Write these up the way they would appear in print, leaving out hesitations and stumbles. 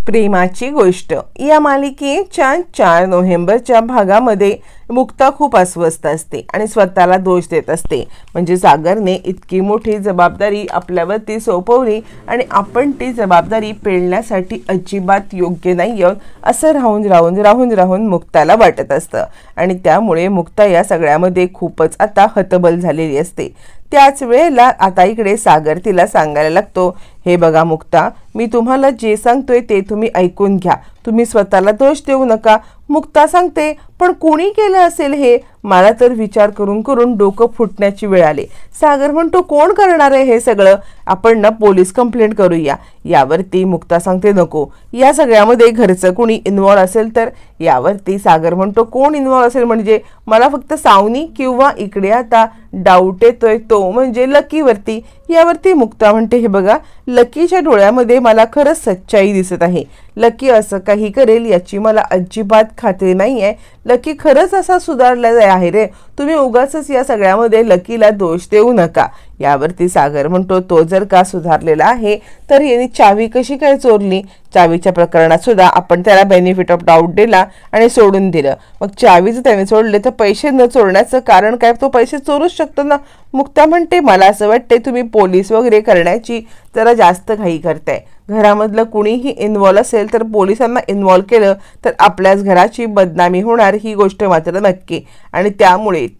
प्रेमाची गोष्ट या मालिकेच्या 4 नोव्हेंबरच्या भागामध्ये मुक्ता खूप अस्वस्थ असते आणि स्वतःला दोष देत असते। म्हणजे सागरने इतकी मोठी जबाबदारी आपल्यावरती सोपवली आणि आपण ती जबाबदारी पेलण्यासाठी अजिबात योग्य नाही असं राहून मुक्ताला वाटत असतं आणि त्यामुळे मुक्ता या सगळ्यामध्ये खूपच आता हतबल झालेली असते। त्याच वेळेला आता इकडे सागर तिला सांगायला लागतो, हे बघा मुक्ता, मी तुम्हाला जे सांगतोय ते तुम्ही ऐकून घ्या, तुम्ही स्वतःला दोष देऊ नका। मुक्ता सांगते, पण कोणी केलं असेल हे? मला तर विचार करून करून डोकं फुटण्याची वेळ आली। सागर म्हणतो, कोण करणार आहे हे सगळं? आपण ना पोलीस कंप्लेंट करूया। यावरती मुक्ता सांगते, नको, या सगळ्यामध्ये घरचं कोणी इन्व्हॉल्व असेल तर? यावरती सागर म्हणतो, कोण इन्व्हॉल्व असेल म्हणजे? मला फक्त सावनी किंवा इकडे आता डाऊट येतोय तो म्हणजे लकीवरती। यावरती मुक्ता म्हणते, हे बघा, लकीच्या डोळ्यामध्ये मला खरंच सच्चाई दिसत आहे। लकी असं काही करेल याची मला अजिबात खात्री नाही आहे। लकी खरंच असा सुधारला आहे रे, तुम्ही उगाचच या सगळ्यामध्ये लकीला दोष देऊ नका। यावरती सागर म्हणतो, तो जर का सुधारलेला आहे तर याने चावी कशी काय चोरली? चावीच्या प्रकरणात सुद्धा आपण त्याला बेनिफिट ऑफ डाऊट दिला आणि सोडून दिलं, मग चावी जर त्याने चोरले तर पैसे न चोरण्याचं कारण काय? तो पैसे चोरूच शकतो ना। मुक्ता म्हणते, मला असं वाटते तुम्ही पोलीस वगैरे करण्याची जरा जास्त घाई करताय। घरामधलं कुणीही इन्व्हॉल्व असेल तर पोलिसांना इन्व्हॉल्व केलं तर आपल्याच घराची बदनामी होणार, ही गोष्ट मात्र नक्की। आणि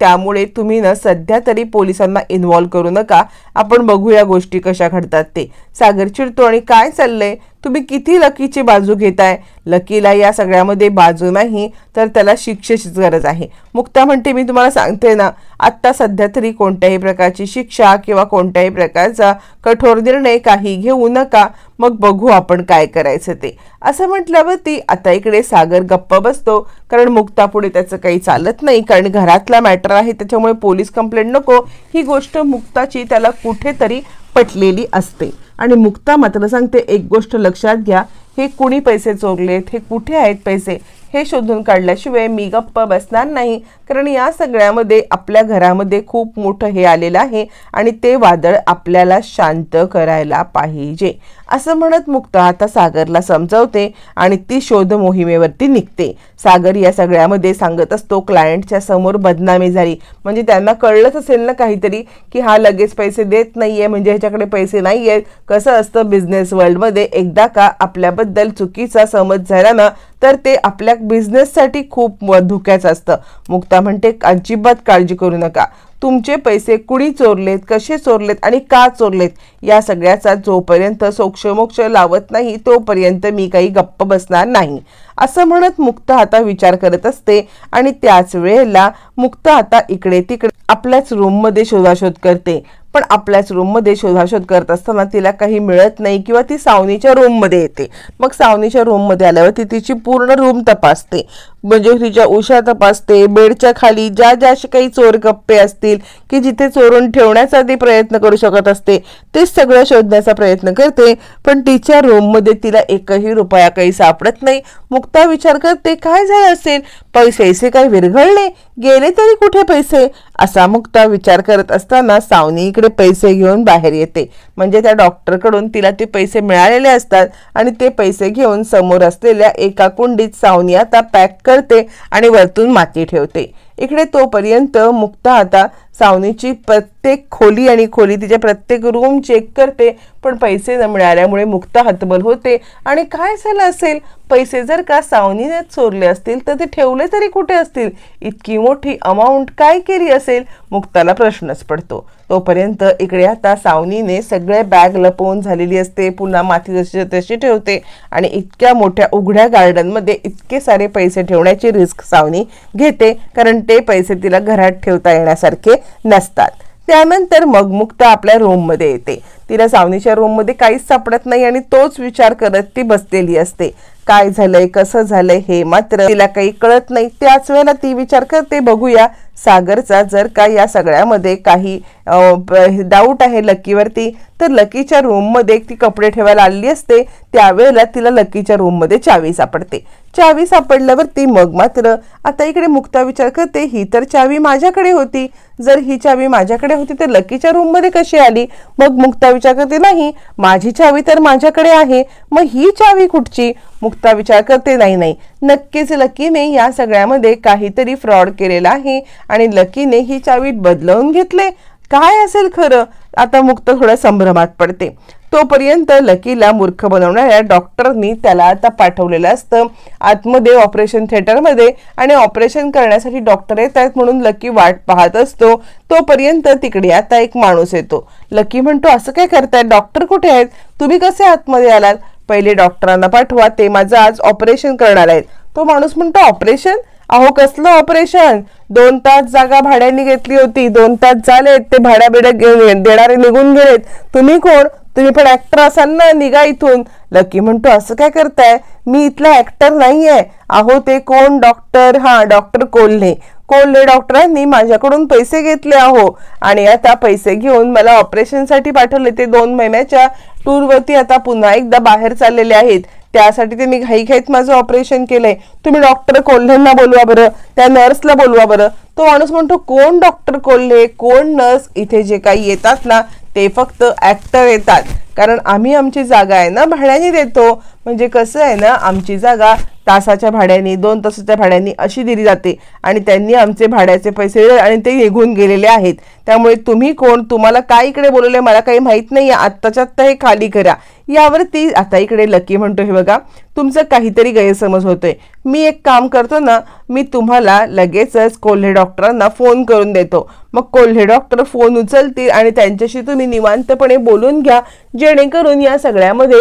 त्यामुळे तुम्ही ना सध्या तरी पोलिसांना इन्व्हॉल्व करू नका, आपण बघूया गोष्टी कशा घडतात ते। सागर चिडतो, आणि काय चाललंय? तुम्ही किती लकीची बाजू घेताय? लकीला या सगळ्यामध्ये बाजू नाही तर त्याला शिक्षेचीच गरज आहे। मुक्ता म्हणते, मी तुम्हाला सांगते ना, आत्ता सध्या तरी कोणत्याही प्रकारची शिक्षा किंवा कोणत्याही प्रकारचा कठोर निर्णय काही घेऊ नका, मग बघू आपण काय करायचं ते। असं म्हटल्यावरती आता इकडे सागर गप्प बसतो, कारण मुक्ता पुढे त्याचं काही चालत नाही, कारण घरातला मॅटर आहे त्याच्यामुळे पोलीस कंप्लेंट नको, ही गोष्ट मुक्ताची त्याला कुठेतरी पटलेली असते। आणि मुक्ता मात्र सांगते, एक गोष्ट लक्षात घ्या, हे कुणी पैसे चोरलेत, हे कुठे आहेत पैसे, हे शोधून काढल्याशिवाय मी गप्प बसणार नाही, कारण या सगळ्यामध्ये आपल्या घरामध्ये खूप मोठं हे आलेलं आहे आणि ते वादळ आपल्याला शांत करायला पाहिजे। असं म्हणत मुक्ता आता सागरला समजावते आणि ती शोध मोहिमेवरती निघते। सागर या सगळ्यामध्ये सांगत असतो, क्लायंटच्या समोर बदनामी झाली म्हणजे त्यांना कळलंच असेल ना काहीतरी, की हा लगेच पैसे देत नाहीये म्हणजे ह्याच्याकडे पैसे नाहीयेत। कसं असतं बिझनेस वर्ल्डमध्ये, एकदा का आपल्याबद्दल चुकीचा समज झाला ना तर ते आपल्या बिझनेससाठी खूप धोक्याचं असतं। मुक्ता म्हणते, अजिबात काळजी करू नका, तुमचे पैसे कुणी चोरलेत, कसे चोरलेत आणि का चोरलेत या सगळ्याचा जोपर्यंत सोक्षमोक्ष लावत नाही तोपर्यंत मी काही गप्प बसणार नाही। असं म्हणत मुक्ता आता विचार करत असते आणि त्याच वेळेला मुक्ता आता इकडे तिकडे आपल्याच रूममध्ये शोधाशोध करते। पण आपल्याच रूममध्ये शोधाशोध करत असताना तिला काही मिळत नाही किंवा ती सावनीच्या रूममध्ये येते। मग सावनीच्या रूममध्ये आल्यावर ती तिची पूर्ण रूम तपासते, म्हणजे तिच्या उशा तपासते, बेडच्या खाली ज्या असे काही चोर गप्पे असतील की जिथे चोरून ठेवण्याचा ती प्रयत्न करू शकत असते ते सगळं शोधण्याचा प्रयत्न करते, पण तिच्या रूममध्ये तिला एकही रुपया काही सापडत नाही। मुक्ता विचार करते, काय झालं असेल, पैसे काही विरघळले, गेले तरी कुठे पैसे? असा मुक्ता विचार करत असताना सावनी इकडे पैसे घेऊन बाहेर येते, म्हणजे त्या डॉक्टरकडून तिला ते पैसे मिळालेले असतात आणि ते पैसे घेऊन समोर असलेल्या एका कुंडीत सावनी आता पॅक करते आणि वरतून माती ठेवते। इकडे तोपर्यंत मुक्ता आता सावनीची प्रत्येक खोली तिच्या प्रत्येक रूम चेक करते, पण पैसे न मिळाल्यामुळे मुक्ता हतबल होते। आणि काय झालं असेल, पैसे जर का सावनीने चोरले असतील तर ते ठेवले तरी कुठे असतील? इतकी मोठी अमाऊंट काय केली असेल? मुक्ताला प्रश्नच पडतो। तोपर्यंत इकडे आता सावनीने सगळे बॅग लपवून झालेली असते, पुन्हा माती जशी तशी ठेवते आणि इतक्या मोठ्या उघड्या गार्डनमध्ये इतके सारे पैसे ठेवण्याची रिस्क सावनी घेते, कारण ते पैसे तिला घरात ठेवता येण्यासारखे नसतात। त्यानंतर मग मुक्ता आपल्या रूममध्ये येते, तिला सावनीच्या रूममध्ये काहीच सापडत नाही आणि तोच विचार करत ती बसलेली असते। काय झालंय, कसं झालंय हे मात्र तिला काही कळत नाही। त्याच वेळेला ती विचार करते, बघूया सागरचा जर का या सगळ्यामध्ये काही डाऊट आहे लकीवरती तर लकीच्या रूममध्ये ती कपडे ठेवायला आलेली असते, त्यावेळेला तिला लकीच्या रूममध्ये चावी सापडते। चावी सापडल्यावरती मग मात्र आता इकडे मुक्ता विचार करते, ही तर चावी माझ्याकडे होती, जर ही चावी माझ्याकडे होती तर लकीच्या रूममध्ये कशी आली? मग मुक्ता विचार करते, नाही माझी चावी तर माझ्याकडे आहे, मग ही चावी कुठची? मुक्ता विचार करते, नाही नाही, नक्कीच लकीने या सगळ्यामध्ये काहीतरी फ्रॉड केलेला आहे आणि लकीने ही चावी बदलवून घेतले. काय असेल खरं? आता मुक्ता थोड्या संभ्रमात पडते. तोपर्यंत लकीला मूर्ख बनवणाऱ्या डॉक्टरनी त्याला आता पाठवलेलं असतं आतमध्ये ऑपरेशन थिएटरमध्ये आणि ऑपरेशन करण्यासाठी डॉक्टर येत आहेत म्हणून लकी वाट पाहत असतो. तोपर्यंत तिकडे आता एक माणूस येतो. लकी म्हणतो, असं काय करताय? डॉक्टर कुठे आहेत? तुम्ही कसे आतमध्ये आलात? पहिले डॉक्टरांना पाठवा, ते माझं आज ऑपरेशन करणार आहेत. तो माणूस म्हणतो, ऑपरेशन? अहो कसलं ऑपरेशन? 2 तास जागा भाड्याने घेतली होती, 2 तास झालेत, ते भाड्या देणारे निघून गेलेत. तुम्ही कोण? तुम्ही पण ऍक्टर असाल ना, निघा इथून. लकी म्हणतो, असं काय करताय? मी इथला ऍक्टर नाहीये. अहो ते कोण? डॉक्टर, हा डॉक्टर कोल्हे. कोल्हे डॉक्टरांनी माझ्याकडून पैसे घेतले अहो, आणि आता पैसे घेऊन मला ऑपरेशनसाठी पाठवले. ते 2 महिन्याच्या टूरवरती आता पुन्हा एकदा बाहेर चाललेले आहेत. त्यासाठी त्यांनी घाईघाईत माझं ऑपरेशन केलंय. तुम्ही डॉक्टर कोल्हेंना बोलवा बरं, त्या नर्सला बोलवा बरं. तो माणूस म्हणतो, कोण डॉक्टर कोल्हे, कोण नर्स? इथे जे काही येतात ना ते फक्त ऍक्टर येतात, कारण आम्ही आमची जागा आहे ना भाड्याने देतो. म्हणजे कसं आहे ना, आमची जागा तासाच्या भाड्याने, 2 तासाच्या भाड्याने अशी दिली जाते आणि त्यांनी आमचे भाड्याचे पैसे आणि ते निघून गेलेले आहेत. त्यामुळे तुम्ही कोण? तुम्हाला काय इकडे बोलवले मला काही माहित नाही. आत्ताच्या आत्ता हे खाली करा. यावरती आता इकडे लकी म्हणतो, हे बघा तुमचं काहीतरी गैरसमज होतोय. मी एक काम करतो ना, मी तुम्हाला लगेचच कोल्हे डॉक्टरांना फोन करून देतो. मग कोल्हे डॉक्टर फोन उचलतील आणि त्यांच्याशी तुम्ही निवांतपणे बोलून घ्या, जेणेकरून या सगळ्यामध्ये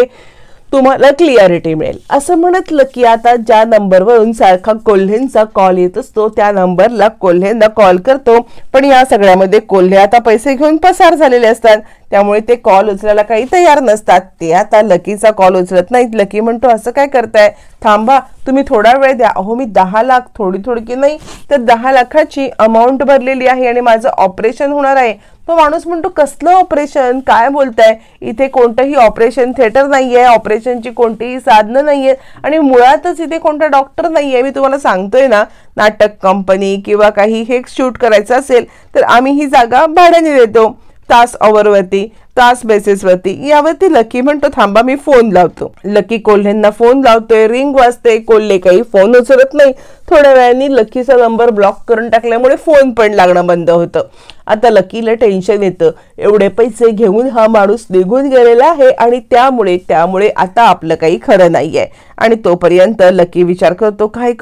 तुम्हाला क्लिअरिटी मिळेल. असं म्हणत लकी आता ज्या नंबरवरून सारखा कोल्हेंचा कॉल येत असतो त्या नंबरला कोल्हेंना कॉल करतो. पण या सगळ्यामध्ये कोल्हे आता पैसे घेऊन पसार झालेले असतात, त्यामुळे ते कॉल उचलायला काही तयार नसतात. ते आता लकीचा कॉल उचलत नाहीत. लकी म्हणतो, असं काय करताय? थांबा, तुम्ही थोडा वेळ द्या. अहो मी 10 लाख, थोडी की नाही तर 10 लाखाची अमाऊंट भरलेली आहे आणि माझं ऑपरेशन होणार आहे. तो माणूस म्हणतो, कसलं ऑपरेशन? काय बोलताय? इथे कोणतंही ऑपरेशन थिएटर नाहीये, ऑपरेशनची कोणतीही साधनं नाहीये आणि मुळातच इथे कोणता डॉक्टर नाहीये. मी तुम्हाला सांगतोय ना, नाटक कंपनी किंवा काही हे शूट करायचं असेल तर आम्ही ही जागा भाड्याने देतो, तास अवरवरती, तास बेसिसवरती. यावरती लकी म्हणतो, थांबा मी फोन लावतो. लकी कोल्हेंना फोन लावतोय, रिंग वाजते, कोल्हे काही फोन उचलत नाही. थोड्या वेळाने लकीचा नंबर ब्लॉक करून टाकल्यामुळे फोन पण लागणं बंद होतं. आता लकीला टेन्शन येतं, एवढे पैसे घेऊन हा माणूस निघून गेलेला आहे आणि त्यामुळे आता आपलं काही खरं नाहीये. आणि तोपर्यंत लकी विचार करतो, काय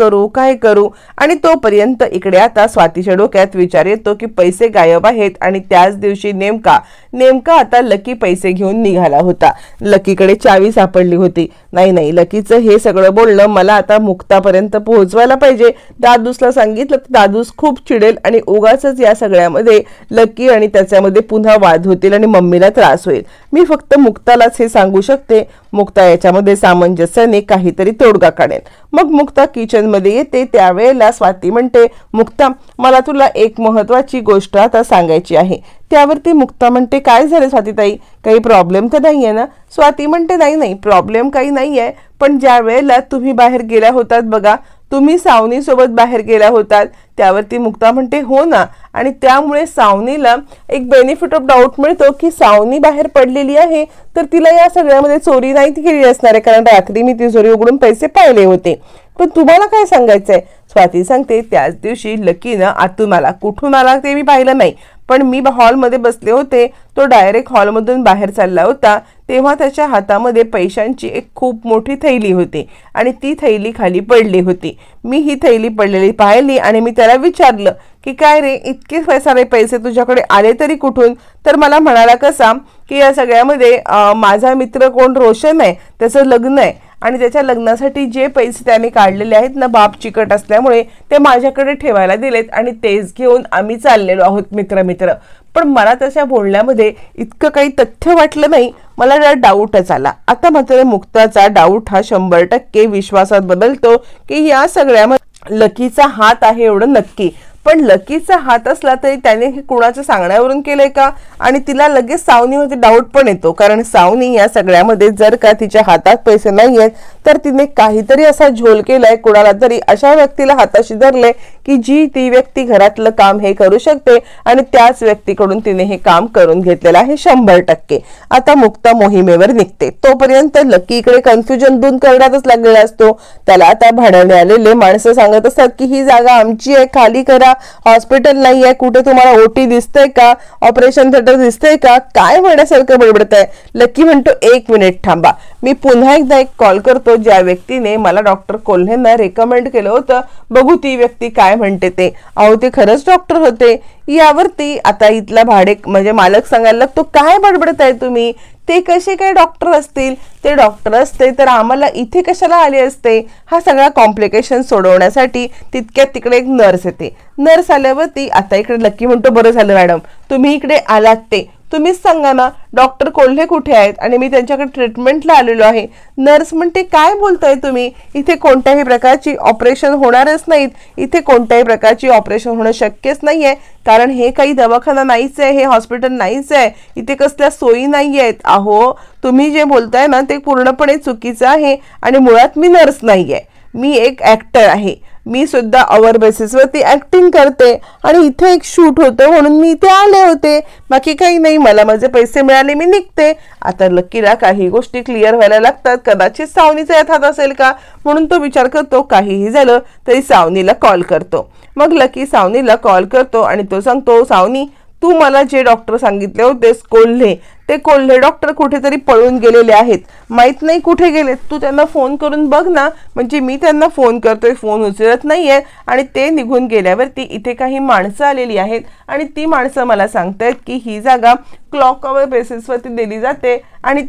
करू. आणि तोपर्यंत इकडे आता स्वातीच्या डोक्यात विचार येतो की पैसे गायब आहेत आणि त्याच दिवशी नेमका आता लकी पैसे घेऊन निघाला होता. लकीकडे चावी सापडली होती. नाही, लकीचं हे सगळं बोलणं मला आता मुक्तापर्यंत पोहोचवायला पाहिजे. दादूसला सांगितलं तर दादूस खूप चिडेल आणि उगाचच या सगळ्यामध्ये लकी आणि त्याच्यामध्ये पुन्हा वाद होतील आणि मम्मीला त्रास होईल. मी फक्त मुक्तालाच हे सांगू शकते. मुक्ता याच्यामध्ये सामंजस्याने काहीतरी तोडगा काढेल. मग मुक्ता किचन मध्ये येते. त्यावेळेला स्वाती म्हणते, मुक्ता मला तुला एक महत्वाची गोष्ट आता सांगायची आहे. त्यावरती मुक्ता म्हणते, काय झालं स्वातीताई? काही प्रॉब्लेम तर नाहीये ना? स्वाती म्हणते, नाही प्रॉब्लेम काही नाहीये, पण ज्या वेळेला तुम्ही बाहेर गेल्या होतात बघा, तुम्ही सावनी सोबत बाहेर गेल्या होतात. त्यावरती मुक्ता म्हणते, हो ना, आणि त्यामुळे सावनीला एक बेनिफिट ऑफ डाऊट मिळतो की सावनी बाहेर पडलेली आहे तर तिला या सगळ्यामध्ये चोरी नाही केली असणार आहे, कारण रात्री मी ती चोरी उघडून पैसे पाहिले होते. पण तुम्हाला काय सांगायचंय? स्वाती सांगते, त्याच दिवशी लकीनं आतून आला. कुठून आला ते मी पाहिलं नाही, पण मी हॉलमध्ये बसले होते. तो डायरेक्ट हॉलमधून बाहेर चालला होता. तेव्हा त्याच्या हातामध्ये पैशांची एक खूप मोठी थैली होती आणि ती थैली खाली पडली होती. मी ही थैली पडलेली पाहिली आणि मी त्याला विचारलं की काय रे, इतके सारे पैसे तुझ्याकडे आले तरी कुठून? तर मला म्हणाला कसा की या सगळ्यामध्ये माझा मित्र कोण रोशन आहे, त्याचं लग्न आहे आणि त्याच्या लग्नासाठी जे पैसे त्याने काढलेले आहेत ना, बाप चिकट असल्यामुळे ते माझ्याकडे ठेवायला दिलेत आणि तेच घेऊन आम्ही चाललेलो आहोत मित्र. पण मला त्याच्या बोलण्यामध्ये इतकं काही तथ्य वाटलं नाही. मला जरा डाऊटच आला. आता मात्र मुक्ताचा डाऊट हा 100% विश्वासात बदलतो की या सगळ्यामध्ये लकीचा हात आहे एवढं नक्की. पण लकीचा हात असला तरी त्याने हे कुणाच्या सांगण्यावरून केलंय का? आणि तिला लगेच सावनीमध्ये डाऊट पण येतो, कारण सावनी या सगळ्यामध्ये जर का तिच्या हातात पैसे नाहीयेत तर तिने काहीतरी असा झोल केलाय, कुणाला तरी अशा व्यक्तीला हाताशी धरले की जी ती व्यक्ती घरातलं काम हे करू शकते आणि त्याच व्यक्तीकडून तिने हे काम करून घेतलेलं आहे 100%. आता मुक्ता मोहिमेवर निघते. तोपर्यंत लकी इकडे कन्फ्युजन दूर करण्यातच लागलेला असतो. त्याला आता भाड्याने आलेले माणसं सांगत असतात की ही जागा आमची आहे, खाली करा, हॉस्पिटल नाही आहे, कुठे तुम्हाला ओटी दिसतंय का, ऑपरेशन थिएटर दिसतंय का, काय म्हणण्यासारखं बडबडताय. लकी म्हणतो 1 मिनिट थांबा, मी पुन्हा एकदा एक कॉल करतो ज्या व्यक्तीने मला डॉक्टर कोल्हेंना रेकमेंड केलं होतं, बघू ती व्यक्ती काय म्हणते ते. अहो ते खरंच डॉक्टर होते. यावरती आता इथला भाडे म्हणजे मालक सांगायला लागतो काय बडबडताय तुम्ही, ते कसे काय डॉक्टर असतील, ते डॉक्टर असते तर आम्हाला इथे कशाला आले असते. हा सगळा कॉम्प्लिकेशन सोडवण्यासाठी तितक्यात तिकडे एक नर्स येते. नर्स आल्यावरती आता इकडे लकी म्हणतो बरं झालं मॅडम तुम्ही इकडे आलात, ते तुम्हीच सांगा ना डॉक्टर कोल्हे कुठे आहेत आणि मी त्यांच्याकडे ट्रीटमेंटला आलेलो आहे. नर्स म्हणते काय बोलताय तुम्ही, इथे कोणत्याही प्रकारची ऑपरेशन होणारच नाहीत, इथे कोणत्याही प्रकारची ऑपरेशन होणं शक्यच नाहीये, कारण हे काही दवाखाना नाहीच आहे, हे हॉस्पिटल नाहीच आहे, इथे कसल्या सोयी नाही आहेत. अहो तुम्ही जे बोलताय ना ते पूर्णपणे चुकीचं आहे आणि मुळात मी नर्स नाहीये, मी एक ऍक्टर आहे, मी सुद्धा आवर बेसिसवरती ऍक्टिंग करते आणि इथे एक शूट होतं म्हणून मी इथे आले होते, बाकी काही नाही, मला माझे पैसे मिळाले मी निघते. आता लकीला काही गोष्टी क्लिअर व्हायला लागतात, कदाचित सावनीचा यात हात असेल का म्हणून तो विचार करतो काहीही झालं तरी सावनीला कॉल करतो. मग लकी सावनीला कॉल करतो आणि तो सांगतो सावनी तू मला जे डॉक्टर सांगितले होतेस कोल्हे, ते कोल्हे डॉक्टर कुठेतरी पळून गेलेले आहेत, माहित नाही कुठे गेलेत, तू त्यांना फोन करून बघ ना. म्हणजे मी त्यांना फोन करतोय, फोन उचलत नाहीये आणि ते निघून गेल्यावरती इथे काही माणसं आलेली आहेत आणि ती माणसं मला सांगतायत की ही जागा क्लॉक अवर बेसिसवरती दिली जाते आणि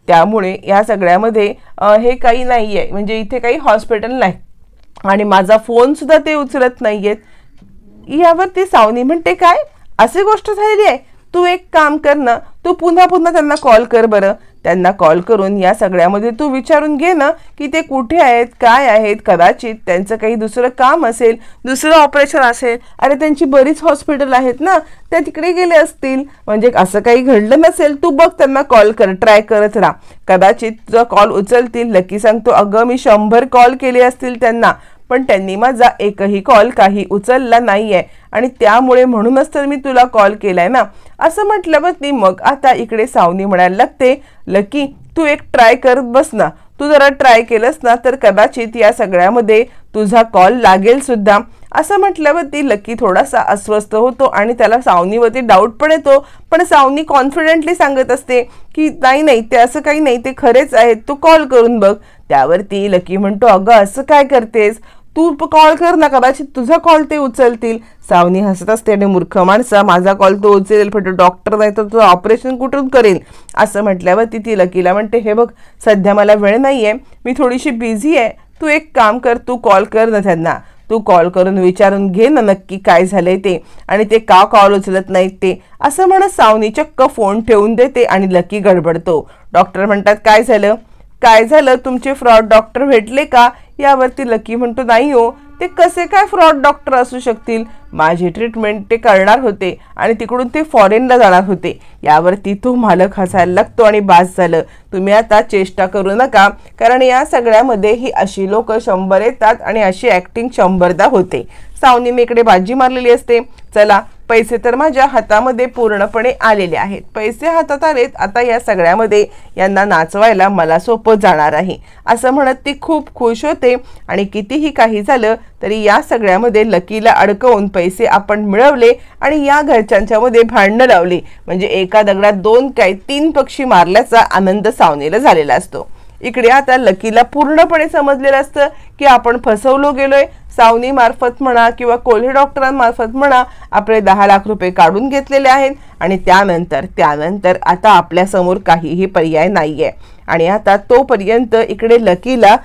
त्यामुळे या सगळ्यामध्ये हे काही नाहीये, म्हणजे इथे काही हॉस्पिटल नाही आणि माझा फोन सुद्धा ते उचलत नाहीयेत. यावरती सावनी म्हणते काय अशी गोष्ट झालेली आहे, तू एक काम कर ना, तू पुन्हा त्यांना कॉल कर बरं, त्यांना कॉल करून या सगळ्यामध्ये तू विचारून घे ना की ते कुठे आहेत, काय आहेत, कदाचित त्यांचं काही दुसरं काम असेल, दुसरं ऑपरेशन असेल, अरे त्यांची बरीच हॉस्पिटल आहेत ना, त्या तिकडे गेले असतील, म्हणजे असं काही घडलं नसेल, तू बघ त्यांना कॉल कर, ट्राय करत राहा, कदाचित तुझा कॉल उचलतील. लकी सांगतो अगं मी 100 कॉल केले असतील त्यांना, पण त्यांनी माझा एकही कॉल काही उचलला नाहीये आणि त्यामुळे म्हणूनच तर मी तुला कॉल केलाय ना. असं म्हटल्यावर मग आता इकडे सावनी म्हणायला लागते लकी तू एक ट्राय करत बस ना, तू जरा ट्राय केलंस ना तर कदाचित या सगळ्यामध्ये तुझा कॉल लागेल सुद्धा. असं म्हटल्यावरती लकी थोडासा अस्वस्थ होतो आणि त्याला सावनीवरती डाऊट पण येतो, पण सावनी कॉन्फिडेंटली सांगत असते की नाही ते असं काही नाही, ते खरेच आहेत, तू कॉल करून बघ. त्यावरती लकी म्हणतो अगं असं काय करतेस, तू कॉल कर ना, कदाचित तुझा कॉल ते उचलतील. सावनी हसत असते आणि मूर्ख माणसा माझा कॉल तो उचलेल पण डॉक्टर नाही तर तुझं ऑपरेशन कुठून करेल. असं म्हटल्यावरती ती लकीला म्हणते हे बघ सध्या मला वेळ नाहीये, मी थोडीशी बिझी आहे, तू एक काम कर, तू कॉल कर ना त्यांना, तू कॉल करून विचारून घे ना नक्की काय झालंय ते आणि ते का कॉल उचलत नाहीत ते. असं म्हणत सावनी चक्क फोन ठेवून देते आणि लकी गडबडतो. डॉक्टर म्हणतात काय झालं तुमचे फ्रॉड डॉक्टर भेटले का. यावरती लकी म्हणतो नाही हो, ते कसे काय फ्रॉड डॉक्टर असू शकतील, माझी ट्रीटमेंट ते करणार होते आणि तिकडून ते फॉरेनला जाणार होते. यावरती तो मालक हसायला लागतो आणि बास झालं, तुम्ही आता चेष्टा करू नका, कारण या सगळ्यामध्ये ही अशी लोक 100 येतात आणि अशी ऍक्टिंग 100दा होते. सावनीने इकडे बाजी मारलेली असते. चला पैसे तर माझ्या हातामध्ये पूर्णपणे आलेले आहेत, पैसे हातात आलेत, आता या सगळ्यामध्ये यांना नाचवायला मला सोपं जाणार आहे असं म्हणत ती खूप खुश होते. आणि कितीही काही झालं तरी या सगळ्यामध्ये लकीला अडकवून पैसे आपण मिळवले आणि या घरच्यांच्या मध्ये भांडणं लावली, म्हणजे एका दगडात 3 पक्षी मारल्याचा आनंद सावनीला झालेला असतो. इकडे आता लकीला पूर्णपणे समजलेलं असतं की आपण फसवलो गेलोय. सावनी मार्फत म्हणा किंवा कोल्हे डॉक्टरांमार्फत म्हणा आपले 10 लाख रुपये काढून घेतलेले आहेत आणि त्यानंतर आता आपल्या समोर काहीही पर्याय नाहीये. आणि आता तोपर्यंत इकडे लकीला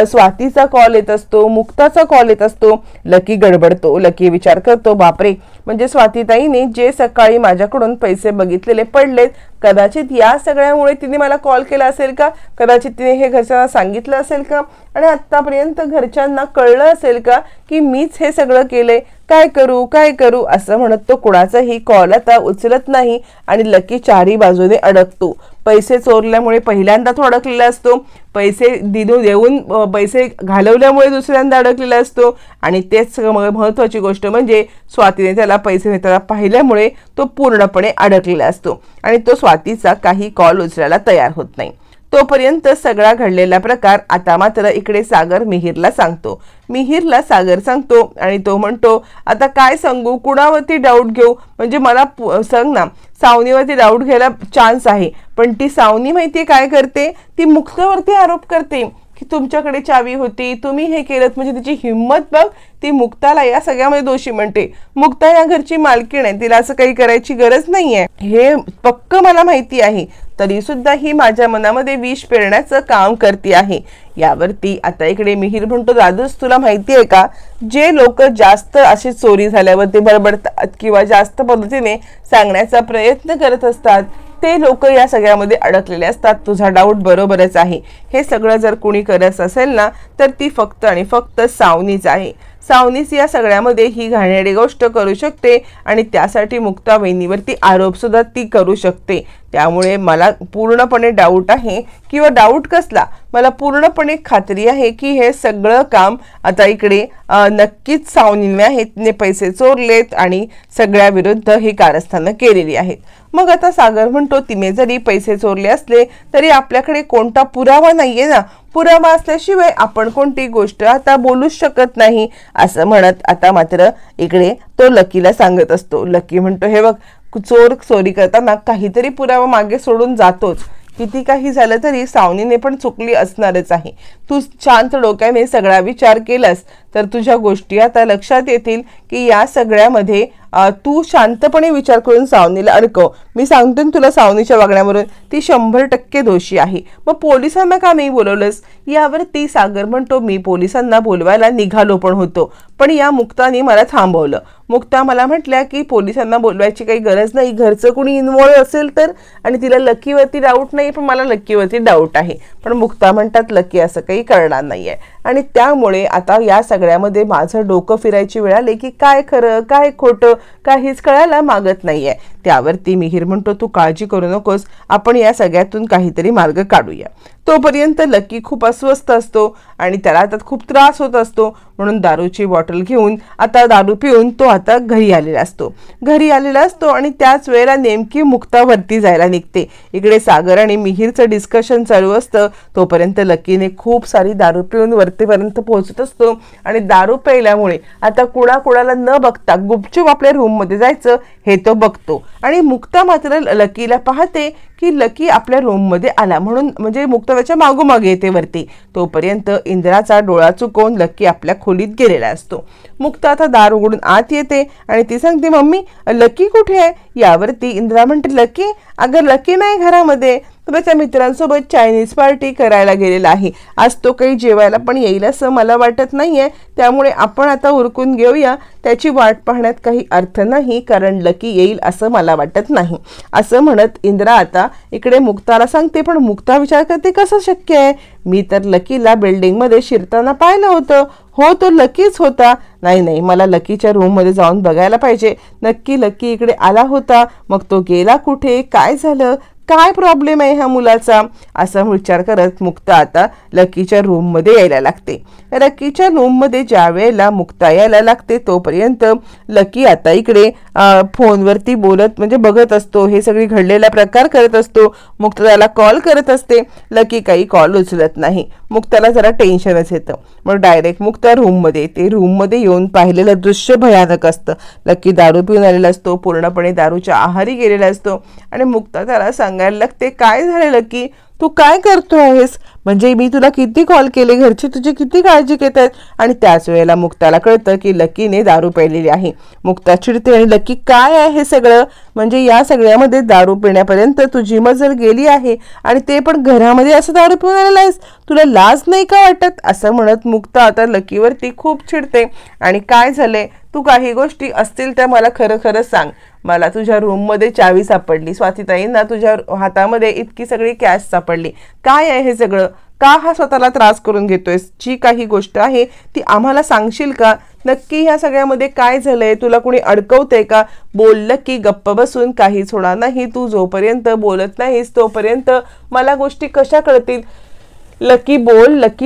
स्वातीचा कॉल येत असतो, मुक्ताचा कॉल येत असतो. लकी गडबडतो, लकी विचार करतो बापरे, म्हणजे स्वातीताईने जे सकाळी माझ्याकडून पैसे बघितलेले पडलेत, कदाचित या सगळ्यामुळे तिने मला कॉल केला असेल का, कदाचित तिने हे घरच्यांना सांगितलं असेल का, आणि आतापर्यंत घरच्यांना कळलं असेल का की मीच हे सगळं केलंय, काय करू काय करू असं म्हणत तो कुणाचाही कॉल आता उचलत नाही आणि लकी चारी बाजूने अडकतो. पैसे चोरल्यामुळे पहिल्यांदा तो अडकलेला असतो, पैसे देऊन पैसे घालवल्यामुळे दुसऱ्यांदा अडकलेला असतो आणि तेच महत्त्वाची गोष्ट म्हणजे स्वातीने त्याला पैसे देताना पाहिल्यामुळे तो पूर्णपणे अडकलेला असतो आणि तो स्वातीचा काही कॉल उचलायला तयार होत नाही. तोपर्यंत सगळा घडलेला प्रकार आता मात्र इकडे सागर मिहिरला सांगतो. मिहिरला सागर सांगतो आणि तो म्हणतो, आता काय सांगू, कुणावरती डाऊट घेऊ, म्हणजे मला सांग ना, सावनीवरती डाऊट घ्यायला चान्स आहे, पण ती सावनी माहितीये काय करते, ती मुक्तावरती आरोप करते की तुमच्याकडे चावी होती, तुम्ही हे केलं, म्हणजे तिची हिंमत बघ. ती मुक्ताला या सगळ्यामध्ये दोषी म्हणते. मुक्ता या घरची मालकीण आहे, तिला असं काही करायची गरज नाहीये, हे पक्क मला माहिती आहे, तरी सुद्धा ही माझ्या मनामध्ये विष पेरण्याचं काम करते आहे. यावरती आता इकडे मिहिर म्हणतो, दादूस तुला माहिती आहे का, जे लोक जास्त अशी चोरी झाल्यावरती बडबडतात किंवा जास्त पद्धतीने सांगण्याचा प्रयत्न करत असतात ते लोक या सगळ्यामध्ये अडकलेले असतात. तुझा डाऊट बरोबरच आहे. हे सगळं जर कोणी करत असेल ना तर ती फक्त आणि फक्त सावनीच आहे. सावनीच या सगळ्यामध्ये ही घाणेरडी गोष्ट करू शकते आणि त्यासाठी मुक्ता वहिनीवरती आरोप सुद्धा ती करू शकते. त्यामुळे मला पूर्णपणे डाऊट आहे, किंवा डाऊट कसला, मला पूर्णपणे खात्री आहे की हे सगळं काम आता इकडे नक्कीच सावनीने आहे, तिने पैसे चोरलेत आणि सगळ्या विरुद्ध ही कारस्थानं केलेली आहेत. मग आता सागर म्हणतो, तिने जरी पैसे चोरले असले तरी आपल्याकडे कोणता पुरावा नाहीये ना, पुरावा असल्याशिवाय आपण कोणती गोष्ट आता बोलूच शकत नाही असं म्हणत आता मात्र इकडे तो लकीला सांगत असतो. लकी म्हणतो, हे बघ, चोर चोरी करताना काहीतरी पुरावा मागे सोडून जातोच, किती काही झालं तरी सावनीने पण चुकली असणारच आहे. तू शांत डोक्याने सगळा विचार केलास तर तुझ्या गोष्टी आता लक्षात येतील की या सगळ्यामध्ये तू शांतपणे विचार करून सावनीला अडकव. मी सांगतो तुला, सावनीच्या वागण्यावरून ती 100% दोषी आहे. मग पोलिसांना का नाही बोलवलंस, यावरती सागर म्हणतो, मी पोलिसांना बोलवायला निघालो पण होतो, पण या मुक्ताने मला थांबवलं. मुक्ता मला म्हटल्या की पोलिसांना बोलवायची काही गरज नाही, घरचं कोणी इन्व्हॉल्व असेल तर, आणि तिला लकीवरती डाऊट नाही, पण मला लकीवरती डाऊट आहे. पण मुक्ता म्हणतात लकी असं काही करणार नाहीये आणि त्यामुळे आता या सगळ्यामध्ये माझं डोकं फिरायची वेळ आली की काय खरं काय खोटं काहीच कळायला मागत नाहीये. त्यावरती मिहिर म्हणतो, तू काळजी करू नकोस, आपण या सगळ्यातून काहीतरी मार्ग काढूया. तोपर्यंत लकी खूप अस्वस्थ असतो आणि त्याला आता खूप त्रास होत असतो, म्हणून दारूची बॉटल घेऊन आता दारू पिऊन तो आता घरी आलेला असतो आणि त्याच वेळेला नेमकी मुक्तावरती जायला निघते. इकडे सागर आणि मिहिरचं डिस्कशन चालू असतं. तोपर्यंत लकीने खूप सारी दारू पिऊन वरतीपर्यंत पोहोचत असतो आणि दारू प्यायल्यामुळे आता कुणाला न बघता गुपचूप आपल्या रूममध्ये जायचं हे तो बघतो आणि मुक्ता मात्र लकीला पाहते की लकी आपल्या रूममध्ये आला, म्हणून म्हणजे मुक्ता त्याच्या मागोमागे येते वरती. तोपर्यंत इंद्राचा डोळा चुकवून लकी आपल्या खोलीत गेलेला असतो. मुक्ता आता दार उघडून आत येते आणि ती सांगते, मम्मी लकी कुठे आहे. यावरती इंद्रा म्हणते, लकी, अगं लकी नाही घरामध्ये, तो त्याच्या मित्रांसोबत चायनीज पार्टी करायला गेलेला आहे. आज तो काही जेवायला पण येईल असं मला वाटत नाहीये, त्यामुळे आपण आता उरकून घेऊया, त्याची वाट पाहण्यात काही अर्थ नाही, कारण लकी येईल असं मला वाटत नाही असं म्हणत इंद्रा आता इकडे मुक्ताला सांगते. पण मुक्ता विचार करते, कसं शक्य आहे, मी तर लकीला बिल्डिंगमध्ये शिरताना पाहिलं होतं, हो तो लकीच होता. नाही, मला लकीच्या रूममध्ये जाऊन बघायला पाहिजे, नक्की लकी इकडे आला होता, मग तो गेला कुठे, काय झालं, काय प्रॉब्लेम आहे ह्या मुलाचा, असा विचार करत मुक्ता आता लकीच्या रूममध्ये यायला लागते. लकीच्या रूममध्ये ज्या वेळेला मुक्ता यायला लागते तोपर्यंत लकी आता इकडे फोनवरती बोलत म्हणजे बघत असतो, हे सगळी घडलेला प्रकार करत असतो. मुक्ता त्याला कॉल करत असते, लकी काही कॉल उचलत नाही. मुक्ताला जरा टेन्शनच येतं, मग डायरेक्ट मुक्ता रूममध्ये येते. रूममध्ये येऊन पाहिलेलं दृश्य भयानक असतं. लकी दारू पिऊन आलेला असतो, पूर्णपणे दारूच्या आहारी गेलेला असतो आणि मुक्ता त्याला सांगायला लागते, काय झालं लकी, तू काय करतो आहेस, म्हणजे मी तुला किती कॉल केले, घरचे तुझी किती काळजी घेत आहेत. आणि त्याच वेळेला मुक्ताला कळतं की लकीने दारू प्यायलेली आहे. मुक्ता चिडते आणि लकी काय आहे हे सगळं, म्हणजे या सगळ्यामध्ये दारू पिण्यापर्यंत तुझी मजल गेली आहे आणि ते पण घरामध्ये असं दारू पिऊन आलेला आहेस, तुला लाज नाही का वाटत, असं म्हणत मुक्ता आता लकीवरती खूप चिडते. आणि काय झाले, तू काही गोष्टी असतील त्या मला खरं सांग, मला तुझ्या रूममध्ये चावी सापडली, स्वातीताईंना तुझ्या हातामध्ये इतकी सगळी कॅश सापडली, काय आहे हे सगळं, का हा स्वतःला त्रास करून घेतोयस? जी काही गोष्ट आहे ती आम्हाला सांगशील का? नक्की ह्या सगळ्यामध्ये काय झालंय? तुला कोणी अडकवतंय का? बोललं की गप्प बसून काहीच होणार नाही. तू जोपर्यंत बोलत नाहीस तोपर्यंत मला गोष्टी कशा कळतील? लकी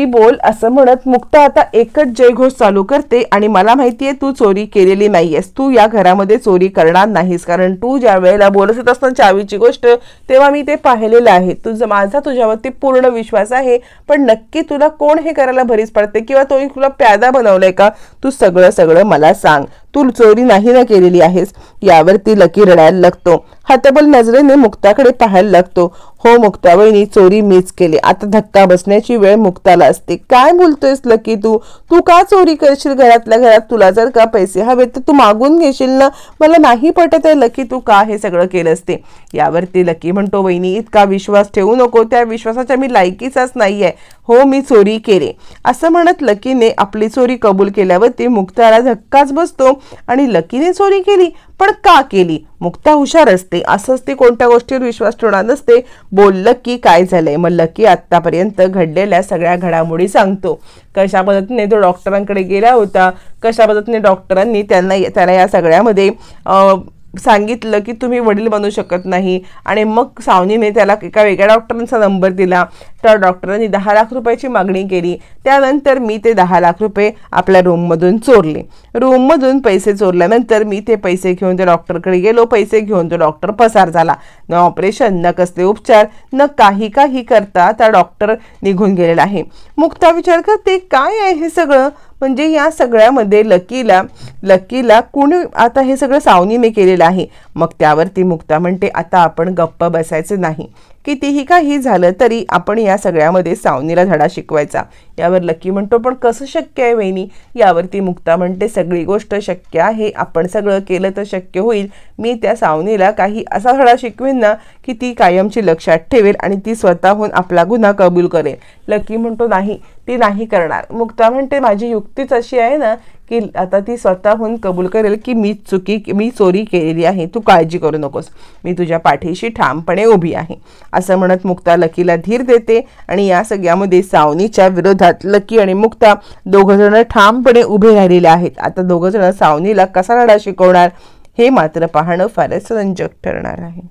बोल असं म्हणत मुक्ता आता एकच जयघोष चालू करते. आणि मला माहितीये तू चोरी केलेली नाहीयेस, तू या घरामध्ये चोरी करणार नाहीस, कारण तू ज्या वेळेला बोलत होत असताना चावीची गोष्ट तेव्हा मी ते पाहिलेलं आहे. माझा तुझ्यावरती पूर्ण विश्वास आहे. पण नक्की तुला कोण हे करायला भरीस पडते किंवा तो तुला प्यादा बनवलंय का? तू सगळं मला सांग. तू चोरी नाही ना केलेली आहेस? यावरती लकी रडायला लागतो. हतबल नजरेने मुक्ताकडे पाहायला लागतो. हो मुक्ता वहिनी, चोरी मीच केली. आता धक्का बसण्याची वेळ मुक्ताला असते. काय बोलतोयस लकी? तू का चोरी करशील घरातल्या घरात? तुला जर का पैसे हवे तर तू मागून घेशील ना. मला नाही पटत आहे लकी, तू का हे सगळं केलं असते? यावरती लकी म्हणतो, वहिनी इतका विश्वास ठेवू नको, त्या विश्वासाच्या मी लायकीचाच नाहीये. हो मी चोरी केली असं म्हणत लकीने आपली चोरी कबूल केल्यावरती मुक्ताला धक्काच बसतो. आणि लकीने चोरी केली, पण का केली? मुक्ता हुशार असते, असंच ती कोणत्या गोष्टीवर विश्वास ठेवणार नसते. बोललं की काय झालंय? मग लकी आतापर्यंत घडलेल्या सगळ्या घडामोडी सांगतो. कशा पद्धतीने तो डॉक्टरांकडे गेला होता, कशा पद्धतीने डॉक्टरांनी त्याला या सगळ्यामध्ये सांगितलं की तुम्ही वडील बनू शकत नाही. आणि मग सावनीने त्याला एका वेगळ्या डॉक्टरांचा नंबर दिला. त्या डॉक्टरांनी 10 लाख रुपयाची मागणी केली. त्यानंतर मी ते 10 लाख रुपये आपल्या रूममधून चोरले. रूममधून पैसे चोरल्यानंतर मी ते पैसे घेऊन त्या डॉक्टरकडे गेलो. पैसे घेऊन तो डॉक्टर पसार झाला. न ऑपरेशन, न कसले उपचार, न काही करता त्या डॉक्टर निघून गेलेला आहे. मुक्ता विचार करते, काय आहे हे सगळं? म्हणजे या सगळ्यामध्ये लकीला कुणी आता हे सगळं सावनीने केलेलं आहे. मग त्यावरती मुक्ता म्हणते, आता आपण गप्प बसायचं नाही. कितीही काही झालं तरी आपण या सगळ्यामध्ये सावनीला धडा शिकवायचा. यावर लकी म्हणतो, पण कसं शक्य आहे वहिनी? यावरती मुक्ता म्हणते, सगळी गोष्ट शक्य आहे. आपण सगळं केलं तर शक्य होईल. मी त्या सावनीला काही असा धडा शिकवेन ना की ती कायमची लक्षात ठेवेल आणि ती स्वतःहून आपला गुन्हा कबूल करेल. लकी म्हणतो, नाही ती नाही करणार. मुक्ता म्हणते, माझी युक्तीच अशी आहे ना की आता ती स्वतःहून कबूल करेल की मी चोरी केलेली आहे. तू काळजी करू नकोस, मी तुझ्या पाठीशी ठामपणे उभी आहे. असं म्हणत मुक्ता लकीला धीर देते. आणि या सगळ्यामध्ये सावनीच्या विरोधात लकी आणि मुक्ता दोघंजण ठामपणे उभे राहिलेले आहेत. आता दोघंजण सावनीला कसा लढा शिकवणार हे मात्र पाहणं फारच रंजक ठरणार आहे.